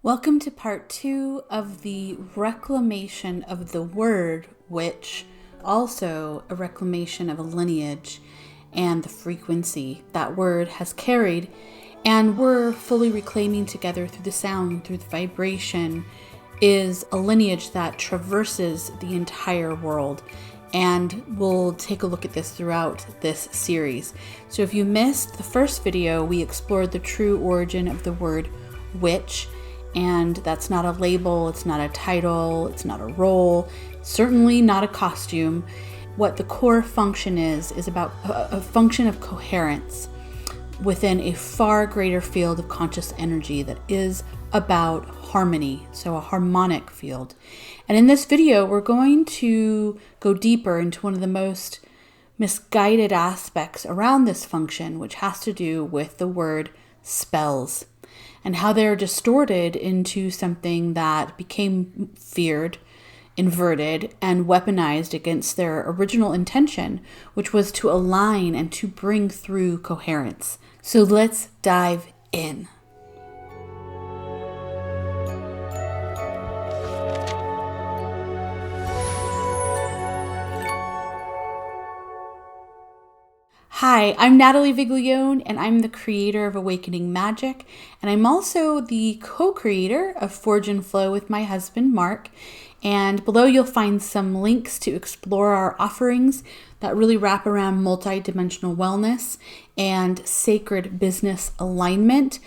Welcome to part 2 of the reclamation of the word, which also a reclamation of a lineage and the frequency that word has carried, and we're fully reclaiming together through the sound, through the vibration, is a lineage that traverses the entire world. And we'll take a look at this throughout this series. So if you missed the first video, we explored the true origin of the word witch. And that's not a label, it's not a title, it's not a role, certainly not a costume. What the core function is about a function of coherence within a far greater field of conscious energy that is about harmony, so a harmonic field. And in this video, we're going to go deeper into one of the most misguided aspects around this function, which has to do with the word spells, and how they're distorted into something that became feared, inverted, and weaponized against their original intention, which was to align and to bring through coherence. So let's dive in. Hi, I'm Natalie Viglione, and I'm the creator of Awakening Magick, and I'm also the co-creator of Forge and Flow with my husband, Mark. And below you'll find some links to explore our offerings that really wrap around multi-dimensional wellness and sacred business alignment.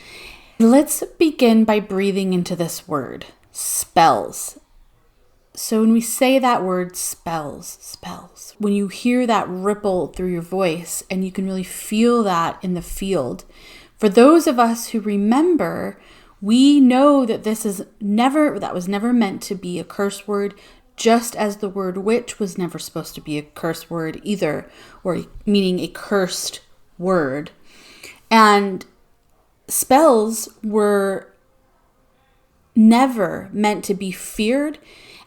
Let's begin by breathing into this word, spells. So when we say that word spells, when you hear that ripple through your voice and you can really feel that in the field, for those of us who remember, we know that that was never meant to be a curse word, just as the word witch was never supposed to be a curse word either, or meaning a cursed word. And spells were never meant to be feared,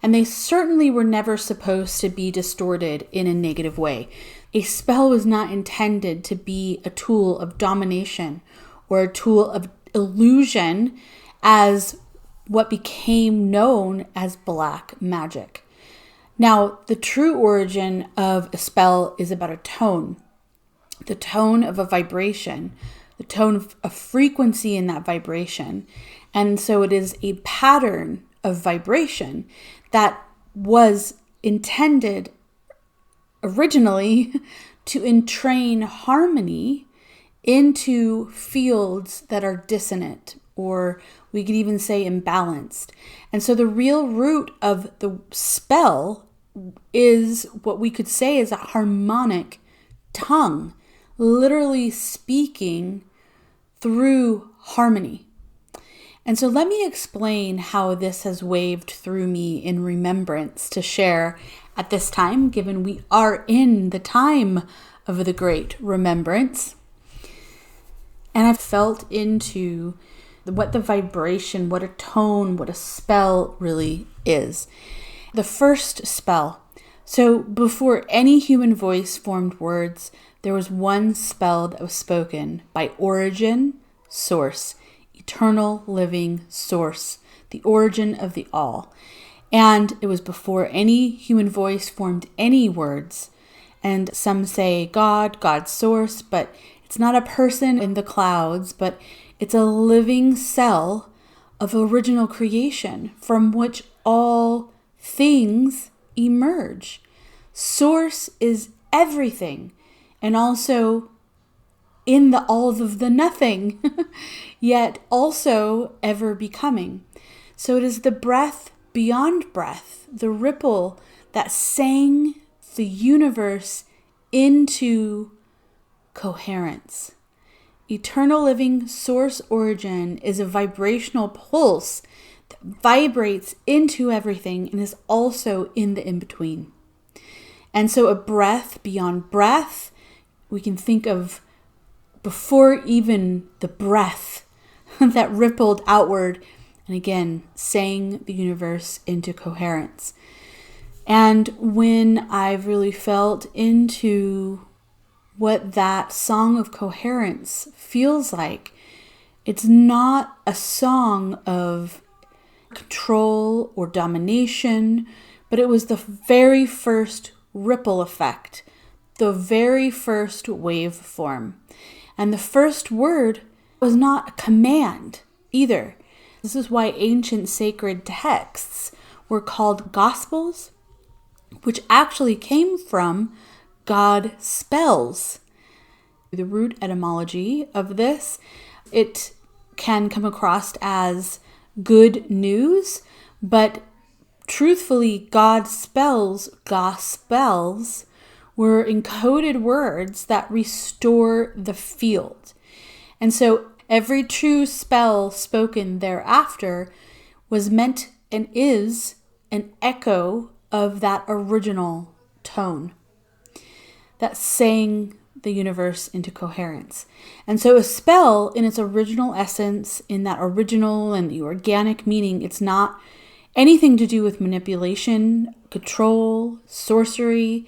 and they certainly were never supposed to be distorted in a negative way. A spell was not intended to be a tool of domination or a tool of illusion as what became known as black magic. Now, the true origin of a spell is about a tone, the tone of a vibration, the tone of a frequency in that vibration. And so it is a pattern of vibration that was intended originally to entrain harmony into fields that are dissonant, or we could even say imbalanced. And so the real root of the spell is what we could say is a harmonic tongue, literally speaking through harmony. And so let me explain how this has waved through me in remembrance to share at this time, given we are in the time of the great remembrance. And I've felt into what the vibration, what a tone, what a spell really is. The first spell. So before any human voice formed words, there was one spell that was spoken by origin, source, eternal living source, the origin of the all. And it was before any human voice formed any words. And some say God, God's source, but it's not a person in the clouds, but it's a living cell of original creation from which all things emerge. Source is everything, and also in the all of the nothing, yet also ever becoming. So it is the breath beyond breath, the ripple that sang the universe into coherence. Eternal living source origin is a vibrational pulse that vibrates into everything and is also in the in-between. And so a breath beyond breath, we can think of before even the breath that rippled outward and again sang the universe into coherence. And when I've really felt into what that song of coherence feels like, it's not a song of control or domination, but it was the very first ripple effect, the very first waveform. And the first word was not a command either. This is why ancient sacred texts were called gospels, which actually came from God spells. The root etymology of this, it can come across as good news, but truthfully, God spells, gospels, were encoded words that restore the field. And so every true spell spoken thereafter was meant and is an echo of that original tone that sang the universe into coherence. And so a spell in its original essence, in that original and the organic meaning, it's not anything to do with manipulation, control, sorcery,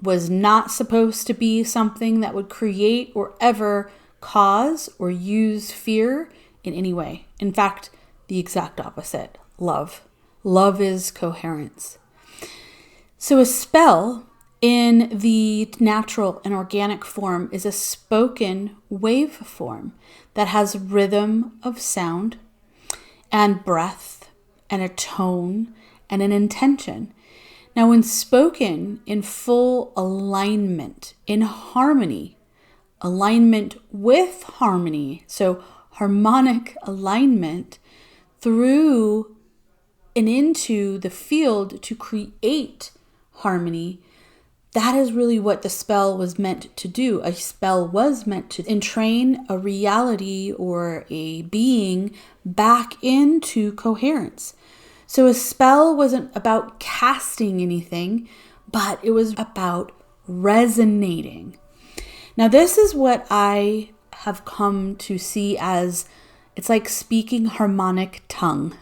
was not supposed to be something that would create or ever cause or use fear in any way. In fact, the exact opposite, love. Love is coherence. So a spell in the natural and organic form is a spoken waveform that has rhythm of sound and breath and a tone and an intention. Now, when spoken in full alignment, in harmony, alignment with harmony, so harmonic alignment through and into the field to create harmony, that is really what the spell was meant to do. A spell was meant to entrain a reality or a being back into coherence. So a spell wasn't about casting anything, but it was about resonating. Now, this is what I have come to see as, it's like speaking harmonic tongue.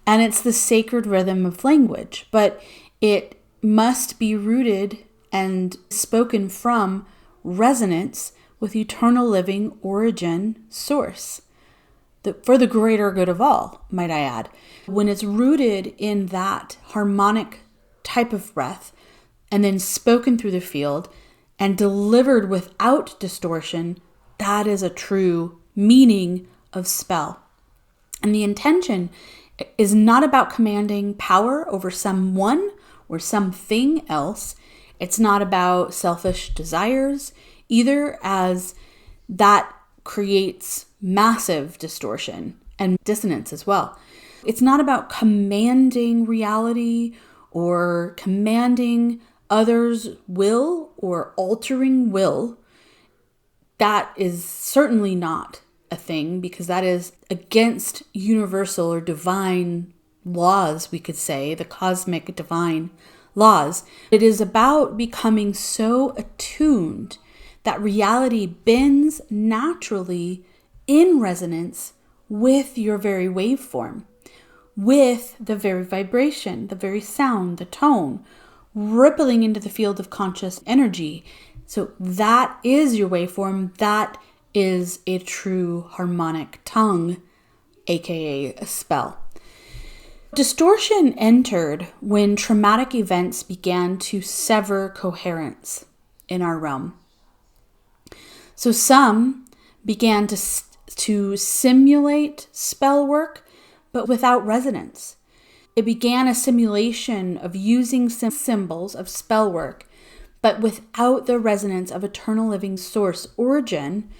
And it's the sacred rhythm of language, but it must be rooted and spoken from resonance with eternal living origin source. For the greater good of all, might I add. When it's rooted in that harmonic type of breath and then spoken through the field and delivered without distortion, that is a true meaning of spell. And the intention is not about commanding power over someone or something else. It's not about selfish desires either, as that creates massive distortion and dissonance as well. It's not about commanding reality or commanding others' will or altering will. That is certainly not a thing, because that is against universal or divine laws, we could say, the cosmic divine laws. It is about becoming so attuned that reality bends naturally in resonance with your very waveform, with the very vibration, the very sound, the tone, rippling into the field of conscious energy. So that is your waveform. That is a true harmonic tongue, aka a spell. Distortion entered when traumatic events began to sever coherence in our realm. So some began to simulate spell work, but without resonance. It began a simulation of using symbols of spell work, but without the resonance of eternal living source origin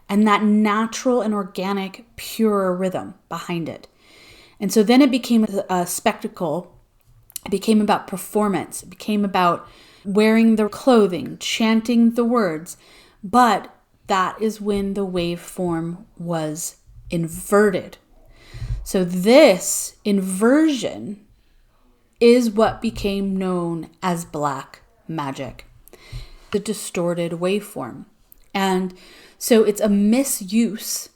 and that natural and organic pure rhythm behind it. And so then it became a spectacle. It became about performance. It became about wearing the clothing, chanting the words. But that is when the waveform was inverted. So this inversion is what became known as black magic, the distorted waveform. And so it's a misuse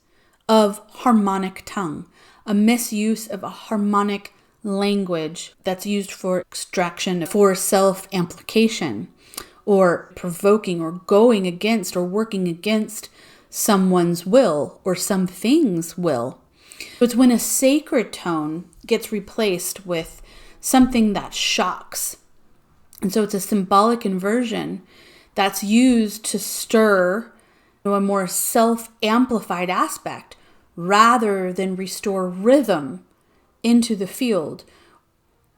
of harmonic tongue, a misuse of a harmonic language that's used for extraction, for self-amplication, or provoking, or going against, or working against someone's will, or something's will. It's when a sacred tone gets replaced with something that shocks. And so it's a symbolic inversion that's used to stir a more self-amplified aspect rather than restore rhythm into the field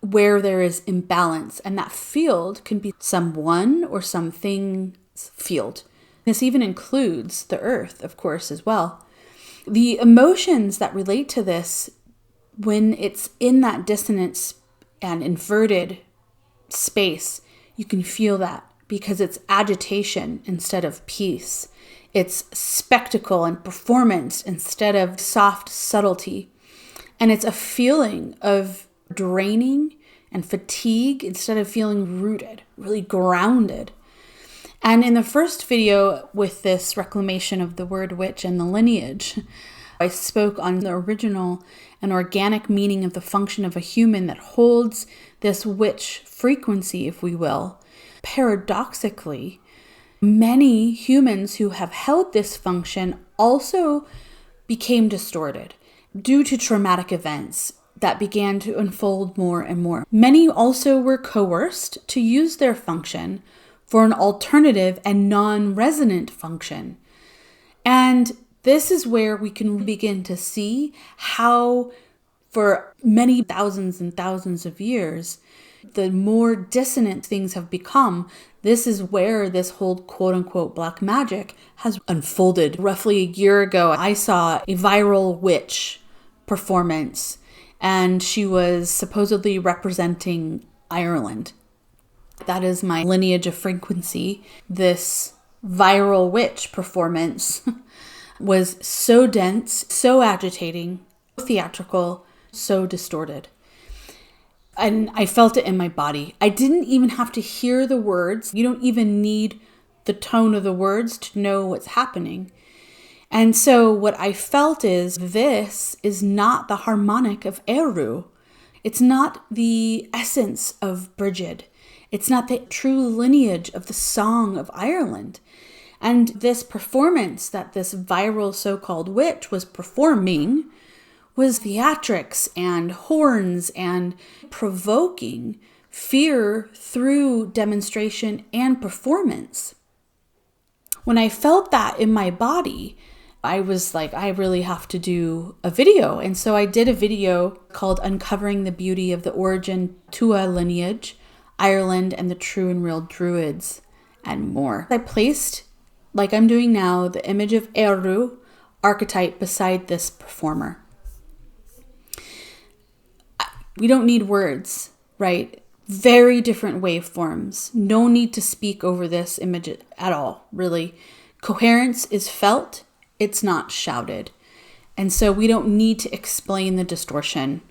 where there is imbalance. And that field can be someone or something's field. This even includes the earth, of course, as well. The emotions that relate to this, when it's in that dissonance and inverted space, you can feel that because it's agitation instead of peace. It's spectacle and performance instead of soft subtlety. And it's a feeling of draining and fatigue instead of feeling rooted, really grounded. And in the first video with this reclamation of the word witch and the lineage, I spoke on the original and organic meaning of the function of a human that holds this witch frequency, if we will. Paradoxically, many humans who have held this function also became distorted due to traumatic events that began to unfold more and more. Many also were coerced to use their function for an alternative and non-resonant function. And this is where we can begin to see how, for many thousands and thousands of years, the more dissonant things have become. This is where this whole quote-unquote black magic has unfolded. Roughly a year ago, I saw a viral witch performance, and she was supposedly representing Ireland. That is my lineage of frequency. This viral witch performance was so dense, so agitating, theatrical, so distorted. And I felt it in my body. I didn't even have to hear the words. You don't even need the tone of the words to know what's happening. And so what I felt is, this is not the harmonic of Eru. It's not the essence of Brigid. It's not the true lineage of the Song of Ireland. And this performance that this viral so-called witch was performing was theatrics and horns and provoking fear through demonstration and performance. When I felt that in my body, I was like, I really have to do a video. And so I did a video called Uncovering the Beauty of the Origin Tua Lineage, Ireland and the True and Real Druids, and more. I placed, like I'm doing now, the image of Eru archetype beside this performer. We don't need words, right? Very different waveforms. No need to speak over this image at all, really. Coherence is felt, it's not shouted. And so we don't need to explain the distortion.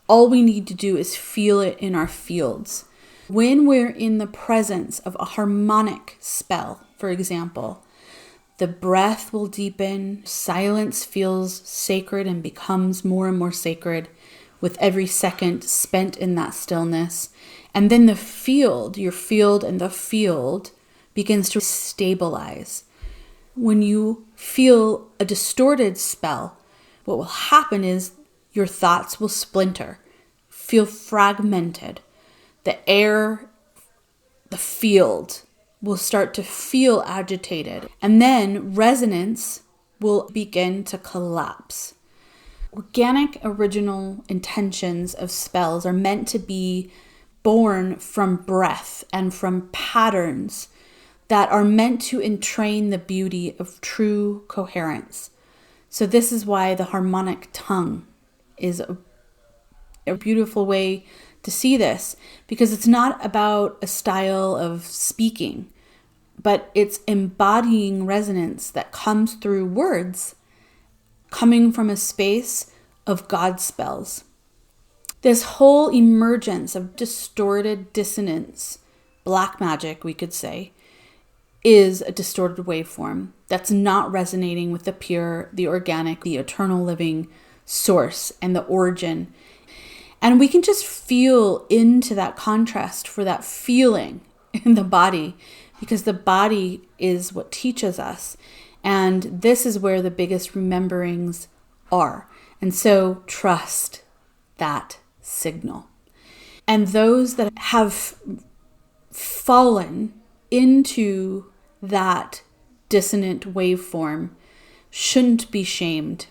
All we need to do is feel it in our fields. When we're in the presence of a harmonic spell, for example, the breath will deepen, silence feels sacred and becomes more and more sacred with every second spent in that stillness. And then the field, your field and the field, begins to stabilize. When you feel a distorted spell, what will happen is your thoughts will splinter, feel fragmented. The air, the field will start to feel agitated, and then resonance will begin to collapse. Organic original intentions of spells are meant to be born from breath and from patterns that are meant to entrain the beauty of true coherence. So this is why the harmonic tongue is a beautiful way to see this, because it's not about a style of speaking, but it's embodying resonance that comes through words, coming from a space of God spells. This whole emergence of distorted dissonance, black magic, we could say, is a distorted waveform that's not resonating with the pure, the organic, the eternal living source and the origin. And we can just feel into that contrast for that feeling in the body, because the body is what teaches us. And this is where the biggest rememberings are. And so trust that signal. And those that have fallen into that dissonant waveform shouldn't be shamed.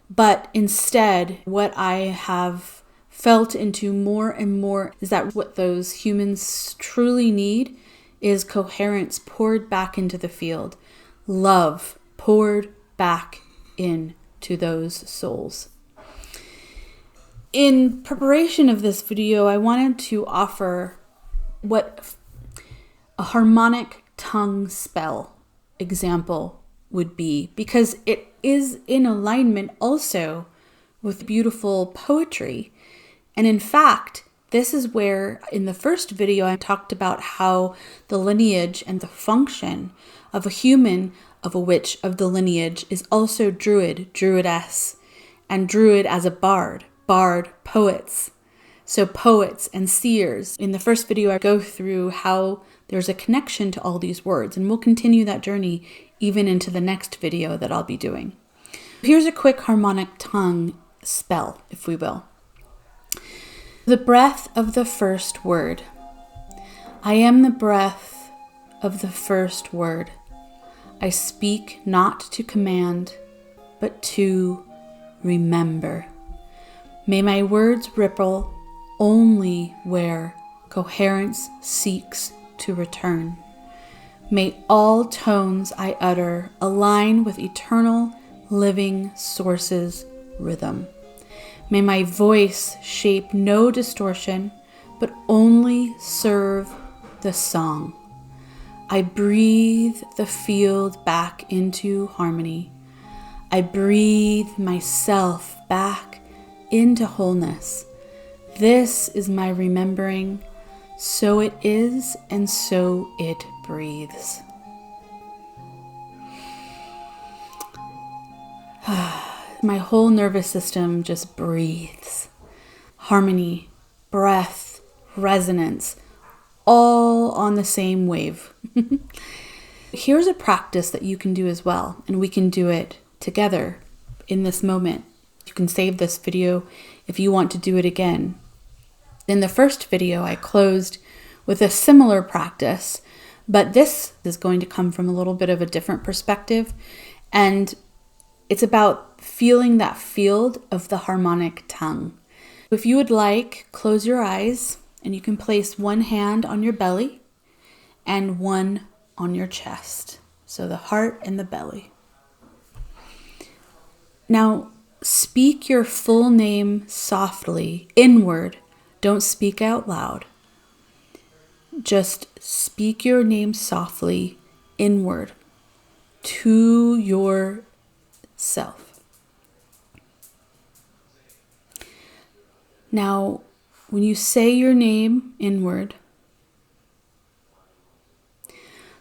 But instead, what I have felt into more and more is that what those humans truly need is coherence poured back into the field, love poured back into those souls. In preparation of this video, I wanted to offer what a harmonic tongue spell example would be, because it is in alignment also with beautiful poetry. And in fact, this is where in the first video I talked about how the lineage and the function of a human, of a witch, of the lineage is also druid, druidess, and druid as a bard, poets. So poets and seers. In the first video, I go through how there's a connection to all these words, and we'll continue that journey even into the next video that I'll be doing. Here's a quick harmonic tongue spell, if we will. The breath of the first word. I am the breath of the first word. I speak not to command, but to remember. May my words ripple only where coherence seeks to return. May all tones I utter align with eternal living source's rhythm. May my voice shape no distortion, but only serve the song. I breathe the field back into harmony. I breathe myself back into wholeness. This is my remembering. So it is, and so it breathes. My whole nervous system just breathes. Harmony, breath, resonance, all on the same wave. Here's a practice that you can do as well, and we can do it together in this moment. You can save this video if you want to do it again. In the first video, I closed with a similar practice, but this is going to come from a little bit of a different perspective, and it's about feeling that field of the harmonic tongue. If you would like, close your eyes, and you can place one hand on your belly and one on your chest. So the heart and the belly. Now, speak your full name softly, inward. Don't speak out loud. Just speak your name softly, inward, to yourself. Now, when you say your name inward,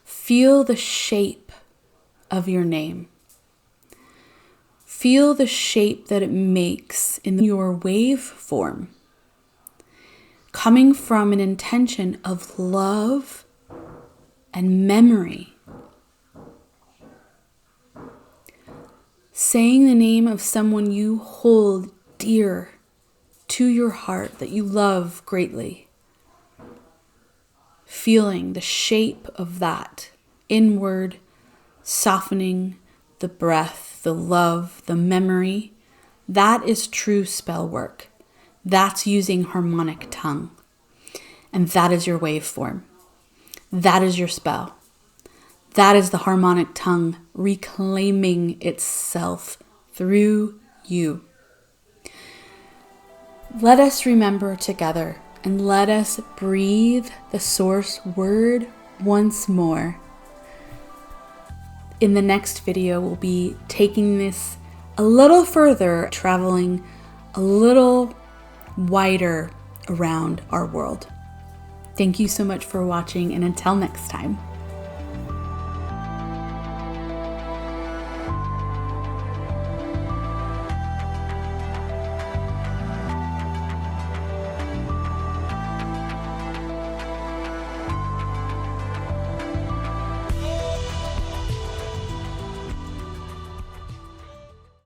feel the shape of your name. Feel the shape that it makes in your waveform, coming from an intention of love and memory. Saying the name of someone you hold dear to your heart, that you love greatly. Feeling the shape of that inward, softening the breath, the love, the memory. That is true spell work. That's using harmonic tongue. And that is your waveform. That is your spell. That is the harmonic tongue reclaiming itself through you. Let us remember together, and let us breathe the source word once more. In the next video, we'll be taking this a little further, traveling a little wider around our world. Thank you so much for watching, and until next time.